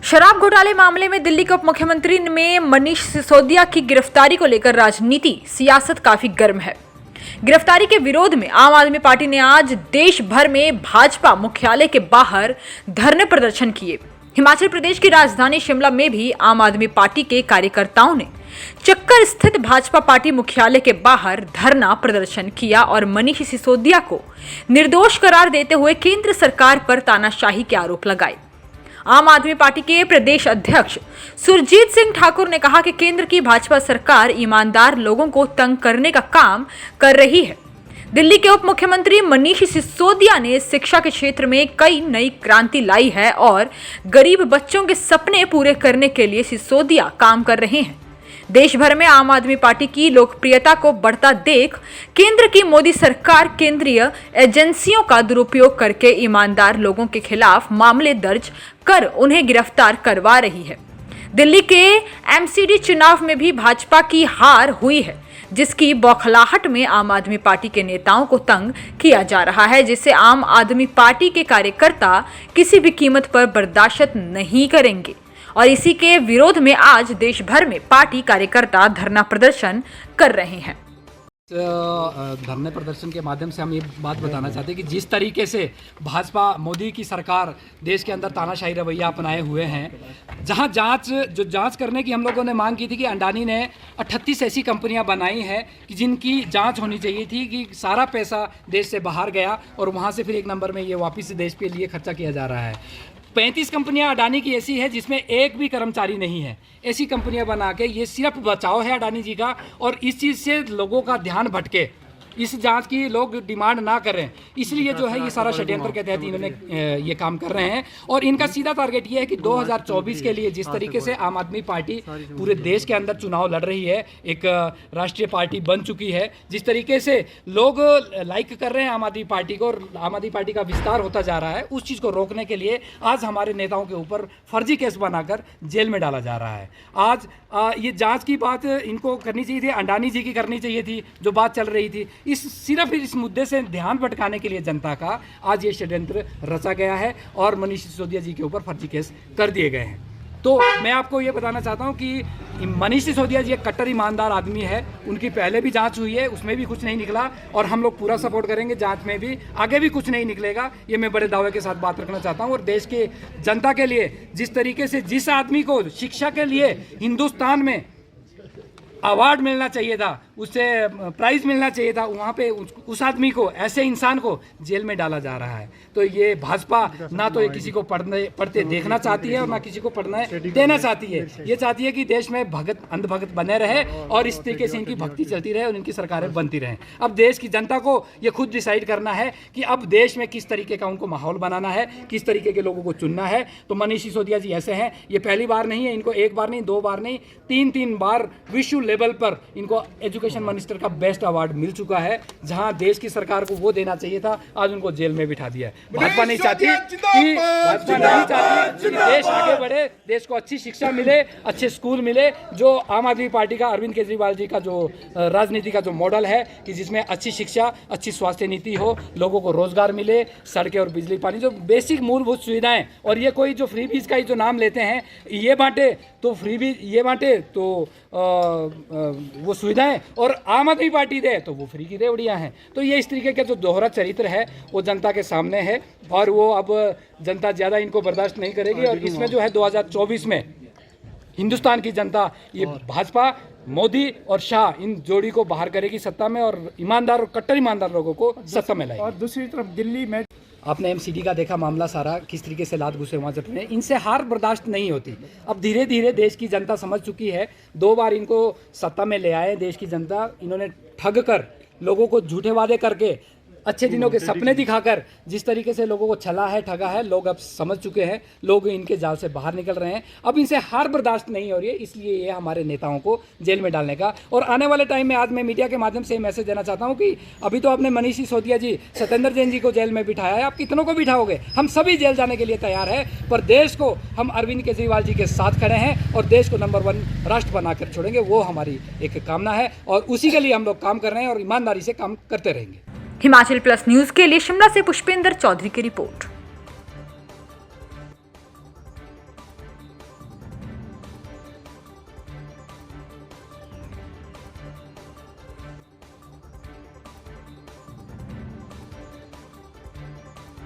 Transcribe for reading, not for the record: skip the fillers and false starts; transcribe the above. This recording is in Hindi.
शराब घोटाले मामले में दिल्ली के उप मुख्यमंत्री में मनीष सिसोदिया की गिरफ्तारी को लेकर राजनीति सियासत काफी गर्म है। गिरफ्तारी के विरोध में आम आदमी पार्टी ने आज देश भर में भाजपा मुख्यालय के बाहर धरने प्रदर्शन किए। हिमाचल प्रदेश की राजधानी शिमला में भी आम आदमी पार्टी के कार्यकर्ताओं ने चक्कर स्थित भाजपा पार्टी मुख्यालय के बाहर धरना प्रदर्शन किया और मनीष सिसोदिया को निर्दोष करार देते हुए केंद्र सरकार पर तानाशाही के आरोप लगाए। आम आदमी पार्टी के प्रदेश अध्यक्ष सुरजीत सिंह ठाकुर ने कहा कि केंद्र की भाजपा सरकार ईमानदार लोगों को तंग करने का काम कर रही है। दिल्ली के उप मुख्यमंत्री मनीष सिसोदिया ने शिक्षा के क्षेत्र में कई नई क्रांति लाई है और गरीब बच्चों के सपने पूरे करने के लिए सिसोदिया काम कर रहे हैं। देश भर में आम आदमी पार्टी की लोकप्रियता को बढ़ता देख केंद्र की मोदी सरकार केंद्रीय एजेंसियों का दुरुपयोग करके ईमानदार लोगों के खिलाफ मामले दर्ज कर उन्हें गिरफ्तार करवा रही है। दिल्ली के एमसीडी चुनाव में भी भाजपा की हार हुई है, जिसकी बौखलाहट में आम आदमी पार्टी के नेताओं को तंग किया जा रहा है, जिसे आम आदमी पार्टी के कार्यकर्ता किसी भी कीमत पर बर्दाश्त नहीं करेंगे। और इसी के विरोध में आज देश भर में पार्टी कार्यकर्ता धरना प्रदर्शन कर रहे हैं। धरने प्रदर्शन के माध्यम से हम ये बात बताना चाहते हैं कि जिस तरीके से भाजपा मोदी की सरकार देश के अंदर तानाशाही रवैया अपनाए हुए हैं, जहां जांच करने की हम लोगों ने मांग की थी कि अडानी ने 38 ऐसी कंपनियां बनाई हैं कि जिनकी जांच होनी चाहिए थी कि सारा पैसा देश से बाहर गया और वहां से फिर एक नंबर में ये वापस देश के लिए खर्चा किया जा रहा है। 35 कंपनियां अडानी की ऐसी है जिसमें एक भी कर्मचारी नहीं है। ऐसी कंपनियां बना के ये सिर्फ बचाव है अडानी जी का, और इस चीज़ से लोगों का ध्यान भटके, इस जांच की लोग डिमांड ना करें, इसलिए जो है ये सारा षड्यंत्र के तहत इन्होंने ये काम कर रहे हैं। और इनका सीधा टारगेट ये है कि 2024 के लिए जिस तरीके से आम आदमी पार्टी पूरे देश के अंदर चुनाव लड़ रही है, एक राष्ट्रीय पार्टी बन चुकी है, जिस तरीके से लोग लाइक कर रहे हैं आम आदमी पार्टी को और आम आदमी पार्टी का विस्तार होता जा रहा है, उस चीज़ को रोकने के लिए आज हमारे नेताओं के ऊपर फर्जी केस बनाकर जेल में डाला जा रहा है। आज ये जाँच की बात इनको करनी चाहिए थी, अडानी जी की करनी चाहिए थी जो बात चल रही थी। सिर्फ इस मुद्दे से ध्यान भटकाने के लिए जनता का आज ये षड्यंत्र रचा गया है और मनीष सिसोदिया जी के ऊपर फर्जी केस कर दिए गए हैं। तो मैं आपको ये बताना चाहता हूँ कि मनीष सिसोदिया जी एक कट्टर ईमानदार आदमी है। उनकी पहले भी जांच हुई है, उसमें भी कुछ नहीं निकला और हम लोग पूरा सपोर्ट करेंगे जांच में भी, आगे भी कुछ नहीं निकलेगा, ये मैं बड़े दावे के साथ बात रखना चाहता हूँ। और देश के जनता के लिए जिस तरीके से जिस आदमी को शिक्षा के लिए हिंदुस्तान में अवार्ड मिलना चाहिए था, उससे प्राइज मिलना चाहिए था, वहाँ पे उस आदमी को, ऐसे इंसान को जेल में डाला जा रहा है। तो ये भाजपा ना तो ये किसी को पढ़ते देखना चाहती है और ना किसी को पढ़ना देना चाहती है। ये चाहती है कि देश में अंधभगत बने रहे और इस तरीके से इनकी भक्ति चलती रहे और इनकी सरकारें बनती रहें। अब देश की जनता को ये खुद डिसाइड करना है कि अब देश में किस तरीके का उनको माहौल बनाना है, किस तरीके के लोगों को चुनना है। तो मनीष सिसोदिया जी ऐसे हैं, ये पहली बार नहीं है, इनको एक बार नहीं, दो बार नहीं, तीन बार विश्व लेवल पर इनको एजुकेशन मिनिस्टर का बेस्ट अवार्ड मिल चुका है। जहां देश की सरकार को वो देना चाहिए था, आज उनको जेल में बिठा दिया है। भाजपा नहीं चाहती कि देश आगे बढ़े, देश को अच्छी शिक्षा मिले, अच्छे स्कूल मिले, जो आम आदमी पार्टी का अरविंद केजरीवाल जी का जो राजनीति का जो मॉडल है कि जिसमें अच्छी शिक्षा, अच्छी स्वास्थ्य नीति हो, लोगों को रोजगार मिले, सड़कें और बिजली पानी, जो बेसिक मूलभूत सुविधाएं। और ये कोई जो फ्री बीज का ही जो नाम लेते हैं, ये बांटे तो फ्री बीज, ये बांटे तो वो सुविधाएं, और आम आदमी पार्टी दे तो वो फ्री की रेवड़ियां हैं। तो ये इस तरीके का जो दोहरा चरित्र है वो जनता के सामने है और वो अब जनता ज़्यादा इनको बर्दाश्त नहीं करेगी। और इसमें जो है 2024 में हिंदुस्तान की जनता ये भाजपा, मोदी और शाह, इन जोड़ी को बाहर करेगी सत्ता में और ईमानदार और कट्टर ईमानदार लोगों को सत्ता में लाएगी। और दूसरी तरफ दिल्ली में आपने एमसीडी का देखा मामला सारा, किस तरीके से लात घुसे वहाँ चट रहे हैं। इनसे हार बर्दाश्त नहीं होती। अब धीरे धीरे देश की जनता समझ चुकी है, 2 बार इनको सत्ता में ले आए देश की जनता, इन्होंने ठग कर, लोगों को झूठे वादे करके, अच्छे दिनों के सपने दिखाकर जिस तरीके से लोगों को छला है, ठगा है, लोग अब समझ चुके हैं, लोग इनके जाल से बाहर निकल रहे हैं। अब इनसे हार बर्दाश्त नहीं हो रही है, इसलिए ये हमारे नेताओं को जेल में डालने का। और आने वाले टाइम में आज मैं मीडिया के माध्यम से मैसेज देना चाहता हूँ कि अभी तो आपने मनीष सिसोदिया जी, सत्येंद्र जैन जी को जेल में बिठाया है, आप कितनों को बिठाओगे? हम सभी जेल जाने के लिए तैयार है, पर देश को हम अरविंद केजरीवाल जी के साथ खड़े हैं और देश को नंबर 1 राष्ट्र बनाकर छोड़ेंगे, वो हमारी एक कामना है और उसी के लिए हम लोग काम कर रहे हैं और ईमानदारी से काम करते रहेंगे। हिमाचल प्लस न्यूज के लिए शिमला से पुष्पेंद्र चौधरी की रिपोर्ट।